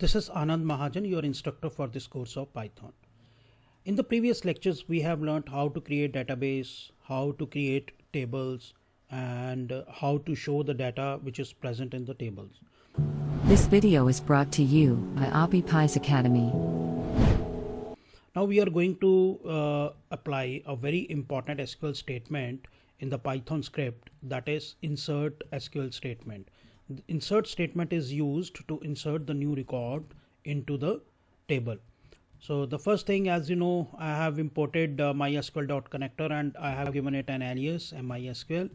This is Anand Mahajan, your instructor for this course of Python. In the previous lectures, we have learned how to create database, how to create tables, and how to show the data which is present in the tables. This video is brought to you by Appy Pie Academy. Now we are going to apply a very important SQL statement in the Python script, that is insert SQL statement. The insert statement is used to insert the new record into the table. So the first thing, as you know, I have imported mysql.connector and I have given it an alias mysql.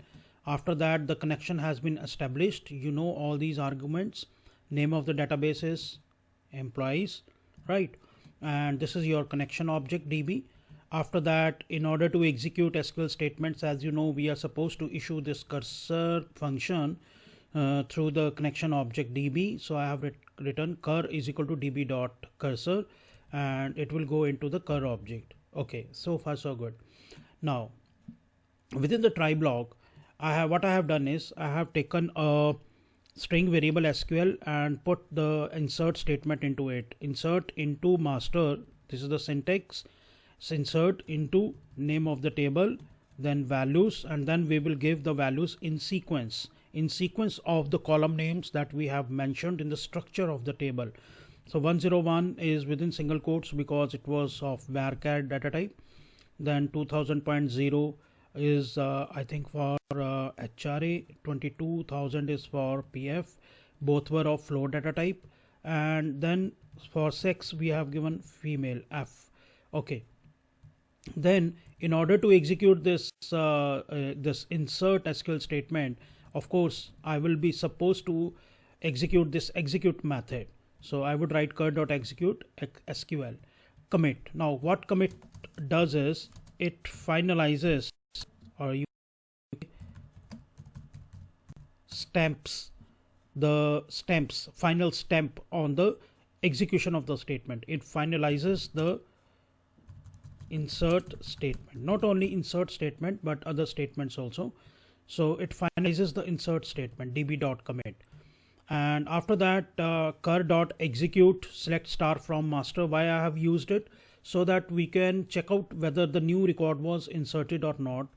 After that, the connection has been established. You know all these arguments. Name of the database is employees, right? And this is your connection object DB. After that, in order to execute SQL statements, as you know, we are supposed to issue this cursor function through the connection object DB. So I have written cur is equal to db dot cursor, and it will go into the cur object. Okay, so far so good. Now within the try block, what I have done is I have taken a string variable SQL and put the insert statement into it. Insert into master, this is the syntax. Insert into name of the table, then values, and then we will give the values in sequence of the column names that we have mentioned in the structure of the table. So 101 is within single quotes because it was of varchar data type. Then 2000.0 is I think for HRA, 22,000 is for PF, both were of float data type, and then for sex we have given female F. Okay, then in order to execute this this insert SQL statement, of course I will be supposed to execute this execute method. So I would write cur.execute SQL commit. Now what commit does is it finalizes or you final stamp on the execution of the statement. It finalizes the insert statement, not only insert statement but other statements also. So it finalizes the insert statement db.commit, and after that cur.execute select star from master. Why I have used it? So that we can check out whether the new record was inserted or not.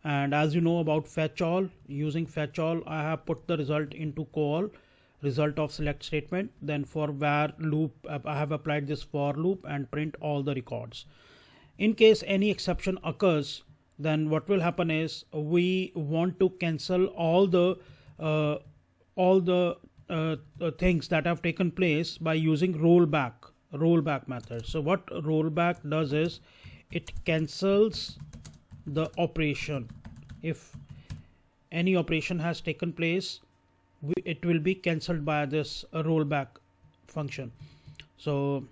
And as you know about fetch all, using fetch all I have put the result into call result of select statement. Then for var loop I have applied this for loop and print all the records. In case any exception occurs, then what will happen is we want to cancel all the things that have taken place by using rollback method. So what rollback does is it cancels the operation. If any operation has taken place, it will be cancelled by this rollback function. So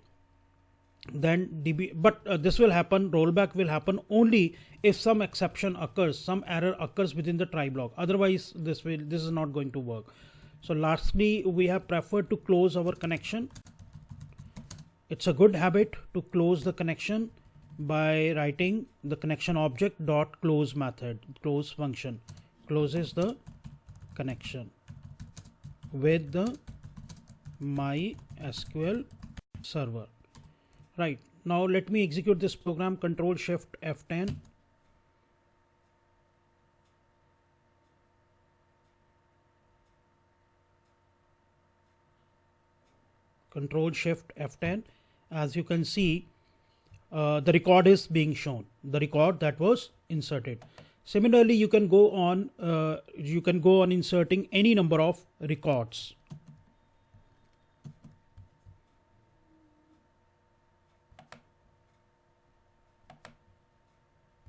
then this will happen, rollback will happen only if some exception occurs, some error occurs within the try block. Otherwise this is not going to work. So lastly, we have preferred to close our connection. It's a good habit to close the connection by writing the connection object dot close method. Close function closes the connection with the MySQL server. Right, now let me execute this program. Control Shift F10. Control Shift F10. As you can see, the record is being shown, the record that was inserted. Similarly, you can go on inserting any number of records.